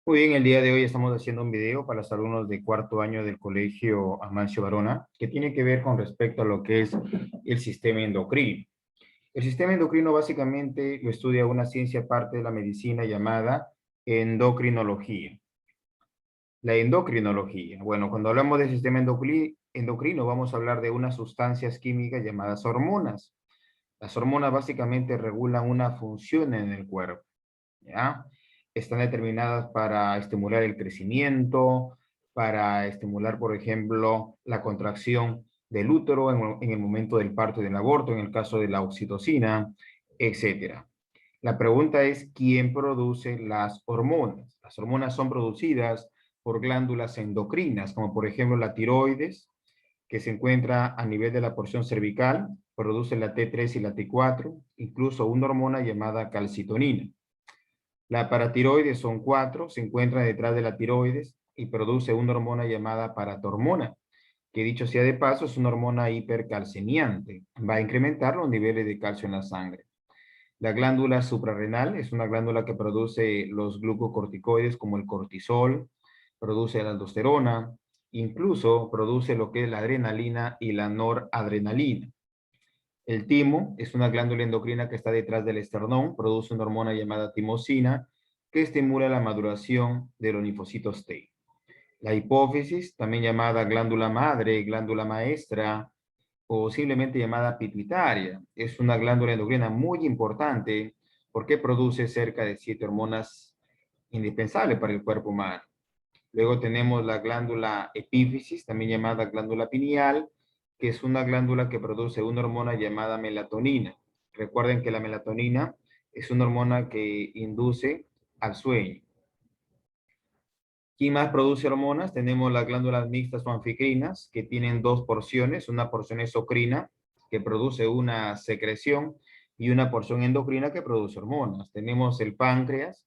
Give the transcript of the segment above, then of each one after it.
Muy bien, el día de hoy estamos haciendo un video para los alumnos de cuarto año del Colegio Amancio Varona, que tiene que ver con respecto a lo que es el sistema endocrino. El sistema endocrino básicamente lo estudia una ciencia aparte de la medicina llamada endocrinología. La endocrinología. Bueno, cuando hablamos del sistema endocrino vamos a hablar de unas sustancias químicas llamadas hormonas. Las hormonas básicamente regulan una función en el cuerpo. ¿Ya? Están determinadas para estimular el crecimiento, para estimular, por ejemplo, la contracción del útero en el momento del parto y del aborto, en el caso de la oxitocina, etcétera. La pregunta es, ¿quién produce las hormonas? Las hormonas son producidas por glándulas endocrinas, como por ejemplo la tiroides, que se encuentra a nivel de la porción cervical, produce la T3 y la T4, incluso una hormona llamada calcitonina. La paratiroides son cuatro, se encuentra detrás de la tiroides y produce una hormona llamada paratormona, que dicho sea de paso es una hormona hipercalcemiante, va a incrementar los niveles de calcio en la sangre. La glándula suprarrenal es una glándula que produce los glucocorticoides como el cortisol, produce la aldosterona, incluso produce lo que es la adrenalina y la noradrenalina. El timo es una glándula endocrina que está detrás del esternón, produce una hormona llamada timosina que estimula la maduración de los linfocitos T. La hipófisis, también llamada glándula madre, glándula maestra o simplemente llamada pituitaria, es una glándula endocrina muy importante porque produce cerca de 7 hormonas indispensables para el cuerpo humano. Luego tenemos la glándula epífisis, también llamada glándula pineal, que es una glándula que produce una hormona llamada melatonina. Recuerden que la melatonina es una hormona que induce al sueño. ¿Quién más produce hormonas? Tenemos las glándulas mixtas o anficrinas, que tienen dos porciones. Una porción exocrina, que produce una secreción, y una porción endocrina que produce hormonas. Tenemos el páncreas,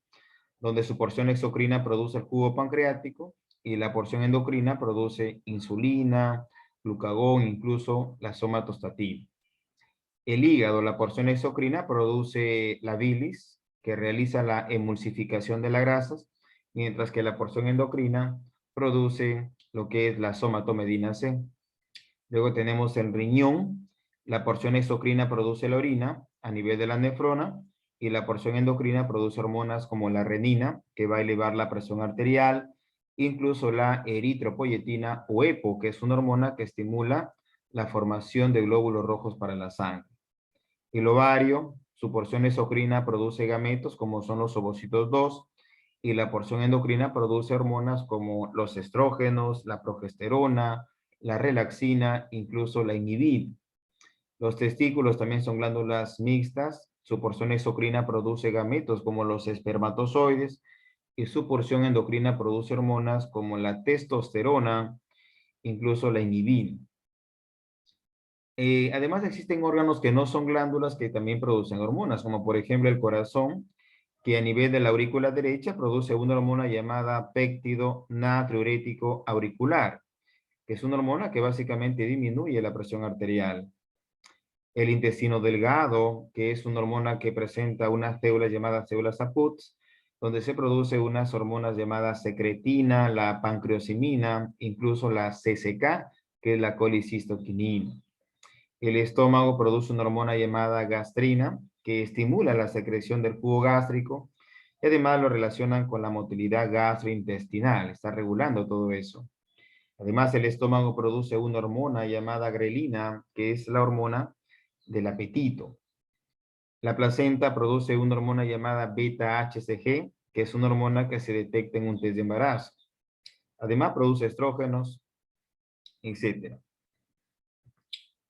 donde su porción exocrina produce el jugo pancreático y la porción endocrina produce insulina, glucagón, incluso la somatostatina. El hígado, la porción exocrina, produce la bilis, que realiza la emulsificación de las grasas, mientras que la porción endocrina produce lo que es la somatomedina C. Luego tenemos el riñón, la porción exocrina produce la orina a nivel de la nefrona y la porción endocrina produce hormonas como la renina, que va a elevar la presión arterial, incluso la eritropoyetina o EPO, que es una hormona que estimula la formación de glóbulos rojos para la sangre. El ovario, su porción exocrina produce gametos como son los ovocitos 2 y la porción endocrina produce hormonas como los estrógenos, la progesterona, la relaxina, incluso la inhibina. Los testículos también son glándulas mixtas. Su porción exocrina produce gametos como los espermatozoides y su porción endocrina produce hormonas como la testosterona, incluso la inhibina. Además existen órganos que no son glándulas que también producen hormonas, como por ejemplo el corazón, que a nivel de la aurícula derecha produce una hormona llamada péptido natriurético auricular, que es una hormona que básicamente disminuye la presión arterial. El intestino delgado, que es una hormona que presenta unas células llamadas células Aputz, donde se produce unas hormonas llamadas secretina, la pancreosimina, incluso la CCK, que es la colicistoquinina. El estómago produce una hormona llamada gastrina, que estimula la secreción del jugo gástrico, y además lo relacionan con la motilidad gastrointestinal, está regulando todo eso. Además, el estómago produce una hormona llamada grelina, que es la hormona del apetito. La placenta produce una hormona llamada beta-HCG, que es una hormona que se detecta en un test de embarazo. Además, produce estrógenos, etc.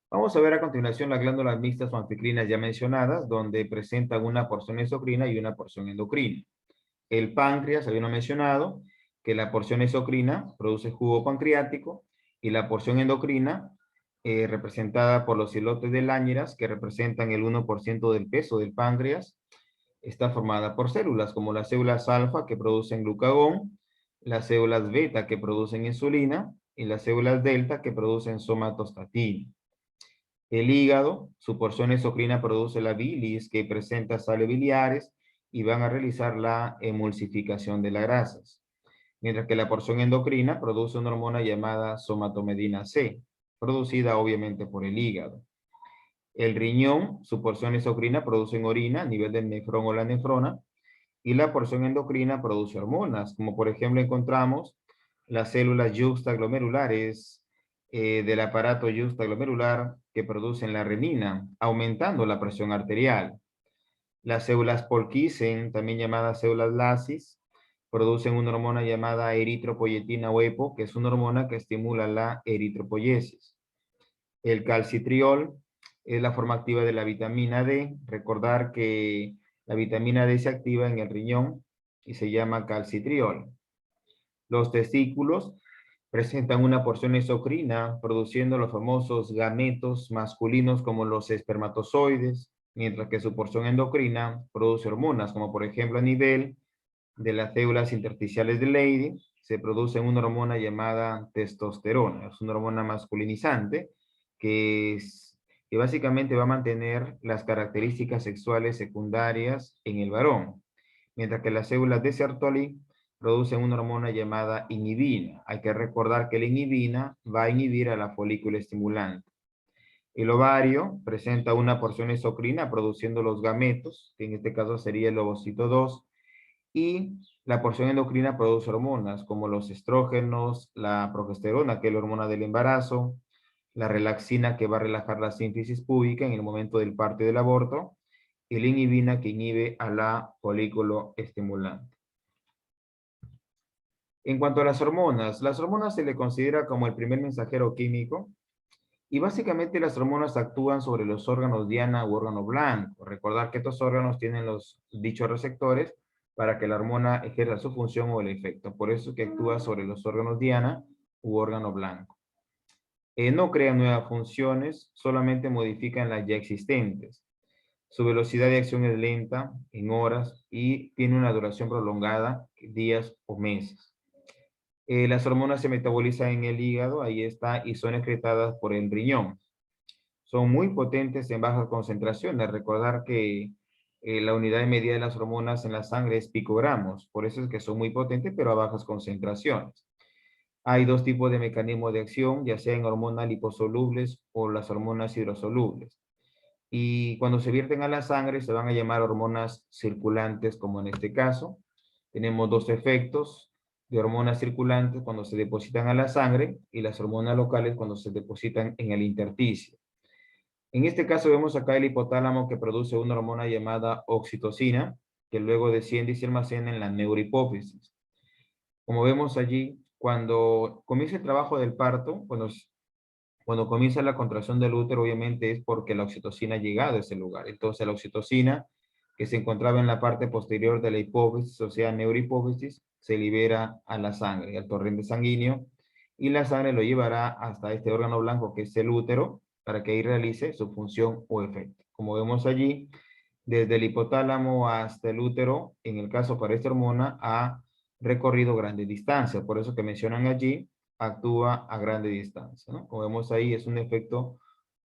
Vamos a ver a continuación las glándulas mixtas o anficrinas ya mencionadas, donde presentan una porción exocrina y una porción endocrina. El páncreas, había uno mencionado, que la porción exocrina produce jugo pancreático y la porción endocrina, representada por los islotes de Langerhans, que representan el 1% del peso del páncreas, está formada por células, como las células alfa que producen glucagón, las células beta que producen insulina y las células delta que producen somatostatina. El hígado, su porción exocrina produce la bilis que presenta sales biliares y van a realizar la emulsificación de las grasas. Mientras que la porción endocrina produce una hormona llamada somatomedina C, producida obviamente por el hígado. El riñón, su porción exocrina, produce en orina a nivel del nefrón o la nefrona, y la porción endocrina produce hormonas, como por ejemplo encontramos las células yuxtaglomerulares del aparato yuxtaglomerular que producen la renina, aumentando la presión arterial. Las células Purkinje, también llamadas células Lasis, producen una hormona llamada eritropoyetina o EPO, que es una hormona que estimula la eritropoyesis. El calcitriol es la forma activa de la vitamina D. Recordar que la vitamina D se activa en el riñón y se llama calcitriol. Los testículos presentan una porción exocrina produciendo los famosos gametos masculinos como los espermatozoides, mientras que su porción endocrina produce hormonas, como por ejemplo a nivel de las células intersticiales de Leydig se produce una hormona llamada testosterona. Es una hormona masculinizante que, que básicamente va a mantener las características sexuales secundarias en el varón, mientras que las células de Sertoli producen una hormona llamada inhibina. Hay que recordar que la inhibina va a inhibir a la folícula estimulante. El ovario presenta una porción exocrina produciendo los gametos, que en este caso sería el ovocito 2, y la porción endocrina produce hormonas como los estrógenos, la progesterona, que es la hormona del embarazo, la relaxina, que va a relajar la sínfisis púbica en el momento del parto y del aborto, y la inhibina, que inhibe a la folículo estimulante. En cuanto a las hormonas se le considera como el primer mensajero químico, y básicamente las hormonas actúan sobre los órganos diana u órgano blanco. Recordar que estos órganos tienen los dichos receptores para que la hormona ejerza su función o el efecto. Por eso es que actúa sobre los órganos diana u órgano blanco. No crean nuevas funciones, solamente modifican las ya existentes. Su velocidad de acción es lenta, en horas, y tiene una duración prolongada, días o meses. Las hormonas se metabolizan en el hígado, ahí está, y son excretadas por el riñón. Son muy potentes en bajas concentraciones. Recordar que la unidad de medida de las hormonas en la sangre es picogramos, por eso es que son muy potentes, pero a bajas concentraciones. Hay dos tipos de mecanismos de acción, ya sea en hormonas liposolubles o las hormonas hidrosolubles. Y cuando se vierten a la sangre se van a llamar hormonas circulantes, como en este caso. Tenemos dos efectos de hormonas circulantes cuando se depositan a la sangre y las hormonas locales cuando se depositan en el intersticio. En este caso vemos acá el hipotálamo que produce una hormona llamada oxitocina, que luego desciende y se almacena en la neurohipófisis. Como vemos allí, cuando comienza el trabajo del parto, cuando comienza la contracción del útero, obviamente es porque la oxitocina ha llegado a ese lugar. Entonces la oxitocina, que se encontraba en la parte posterior de la hipófisis, o sea, neurohipófisis, se libera a la sangre, al torrente sanguíneo, y la sangre lo llevará hasta este órgano blanco que es el útero, para que ahí realice su función o efecto. Como vemos allí, desde el hipotálamo hasta el útero, en el caso para esta hormona, ha recorrido grandes distancias. Por eso que mencionan allí, actúa a grande distancia, ¿no? Como vemos ahí, es un efecto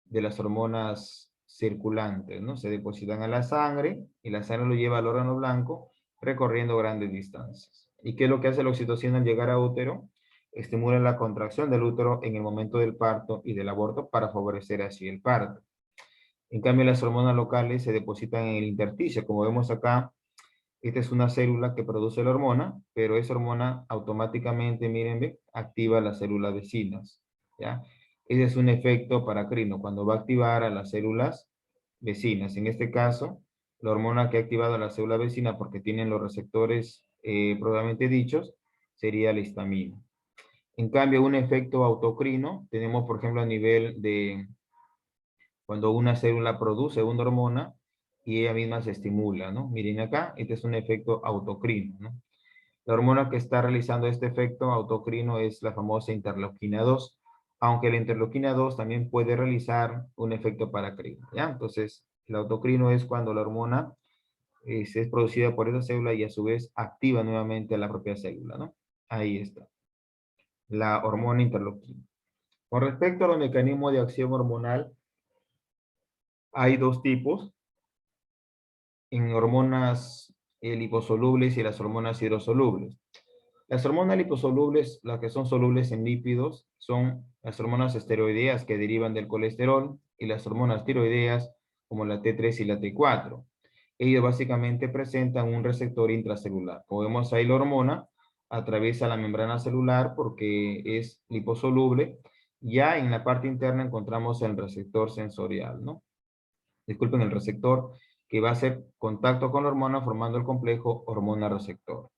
de las hormonas circulantes, ¿no? Se depositan a la sangre y la sangre lo lleva al órgano blanco recorriendo grandes distancias. ¿Y qué es lo que hace la oxitocina al llegar a útero? Estimula la contracción del útero en el momento del parto y del aborto para favorecer así el parto. En cambio, las hormonas locales se depositan en el intersticio. Como vemos acá, esta es una célula que produce la hormona, pero esa hormona automáticamente, miren, activa las células vecinas, ¿ya? Ese es un efecto paracrino, cuando va a activar a las células vecinas. En este caso, la hormona que ha activado a la célula vecina porque tienen los receptores probablemente dichos, sería la histamina. En cambio, un efecto autocrino, tenemos por ejemplo a nivel de cuando una célula produce una hormona y ella misma se estimula, ¿no? Miren acá, este es un efecto autocrino, ¿no? La hormona que está realizando este efecto autocrino es la famosa interleuquina 2, aunque la interleuquina 2 también puede realizar un efecto paracrino, ¿ya? Entonces, el autocrino es cuando la hormona es producida por esa célula y a su vez activa nuevamente a la propia célula, ¿no? Ahí está, la hormona interleuquina. Con respecto a los mecanismos de acción hormonal, hay dos tipos. En hormonas liposolubles y las hormonas hidrosolubles. Las hormonas liposolubles, las que son solubles en lípidos, son las hormonas esteroideas que derivan del colesterol y las hormonas tiroideas como la T3 y la T4. Ellos básicamente presentan un receptor intracelular. Como vemos ahí, la hormona atraviesa la membrana celular porque es liposoluble. Ya en la parte interna encontramos el receptor sensorial, ¿no? Disculpen, el receptor que va a hacer contacto con la hormona formando el complejo hormona-receptor.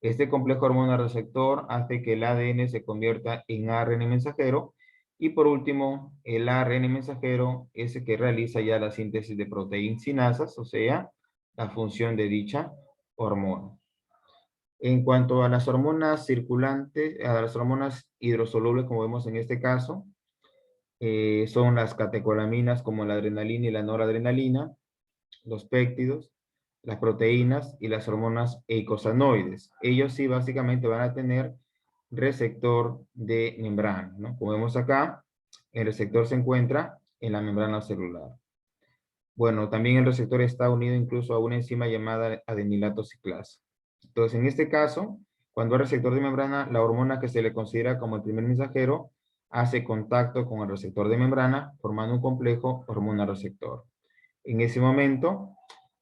Este complejo hormona-receptor hace que el ADN se convierta en ARN mensajero y por último, el ARN mensajero es el que realiza ya la síntesis de proteinsinasas, o sea, la función de dicha hormona. En cuanto a las hormonas circulantes, a las hormonas hidrosolubles, como vemos en este caso, son las catecolaminas como la adrenalina y la noradrenalina, los péptidos, las proteínas y las hormonas eicosanoides. Ellos sí básicamente van a tener receptor de membrana, ¿no? Como vemos acá, el receptor se encuentra en la membrana celular. Bueno, también el receptor está unido incluso a una enzima llamada adenilato ciclasa. Entonces, en este caso, cuando hay receptor de membrana, la hormona que se le considera como el primer mensajero hace contacto con el receptor de membrana, formando un complejo hormona-receptor. En ese momento,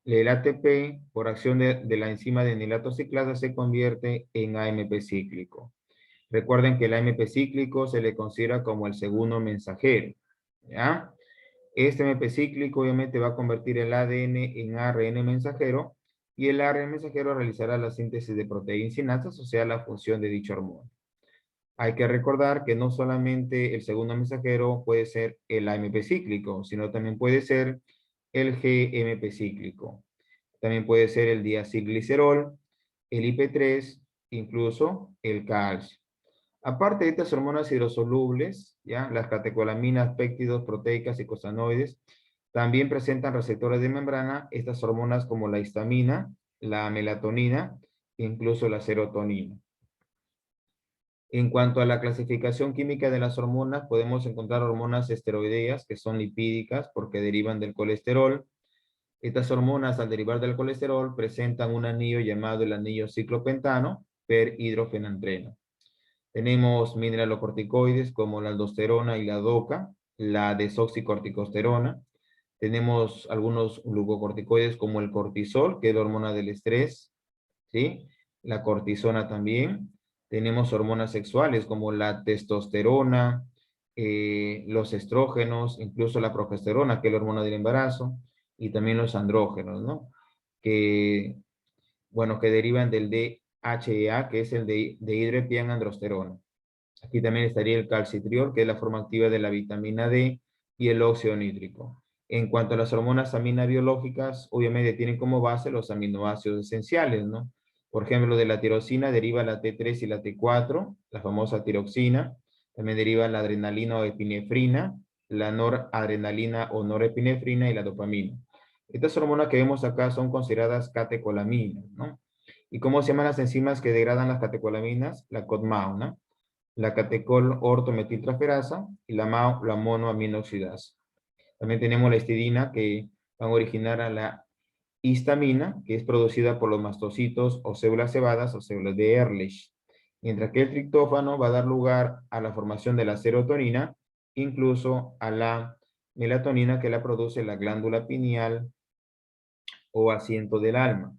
el ATP, por acción de la enzima adenilato ciclasa, se convierte en AMP cíclico. Recuerden que el AMP cíclico se le considera como el segundo mensajero, ¿ya? Este AMP cíclico obviamente va a convertir el ADN en ARN mensajero y el ARN mensajero realizará la síntesis de proteínsinasas, o sea, la función de dicha hormona. Hay que recordar que no solamente el segundo mensajero puede ser el AMP cíclico, sino también puede ser el GMP cíclico. También puede ser el diacilglicerol, el IP3, incluso el calcio. Aparte de estas hormonas hidrosolubles, ¿ya? Las catecolaminas, péptidos, proteicas y cosanoides, también presentan receptores de membrana, estas hormonas como la histamina, la melatonina e incluso la serotonina. En cuanto a la clasificación química de las hormonas, podemos encontrar hormonas esteroideas que son lipídicas porque derivan del colesterol. Estas hormonas, al derivar del colesterol, presentan un anillo llamado el anillo ciclopentano per hidrofenantreno. Tenemos mineralocorticoides como la aldosterona y la DOCA, la desoxicorticosterona. Tenemos algunos glucocorticoides como el cortisol, que es la hormona del estrés, ¿sí? La cortisona también. Tenemos hormonas sexuales como la testosterona, los estrógenos, incluso la progesterona, que es la hormona del embarazo, y también los andrógenos, ¿no? Que, bueno, que derivan del DHEA, que es el de dihidroepiandrosterona. Aquí también estaría el calcitriol, que es la forma activa de la vitamina D, y el óxido nítrico. En cuanto a las hormonas aminobiológicas, obviamente tienen como base los aminoácidos esenciales, ¿no? Por ejemplo, de la tirosina deriva la T3 y la T4, la famosa tiroxina. También deriva la adrenalina o epinefrina, la noradrenalina o norepinefrina y la dopamina. Estas hormonas que vemos acá son consideradas catecolaminas, ¿no? ¿Y cómo se llaman las enzimas que degradan las catecolaminas? La CODMAO, ¿no? La catecol ortometiltransferasa y la MAO, la monoaminoxidasa. También tenemos la histidina que van a originar a la histamina, que es producida por los mastocitos o células cebadas o células de Ehrlich. Mientras que el triptófano va a dar lugar a la formación de la serotonina, incluso a la melatonina que la produce la glándula pineal o asiento del alma.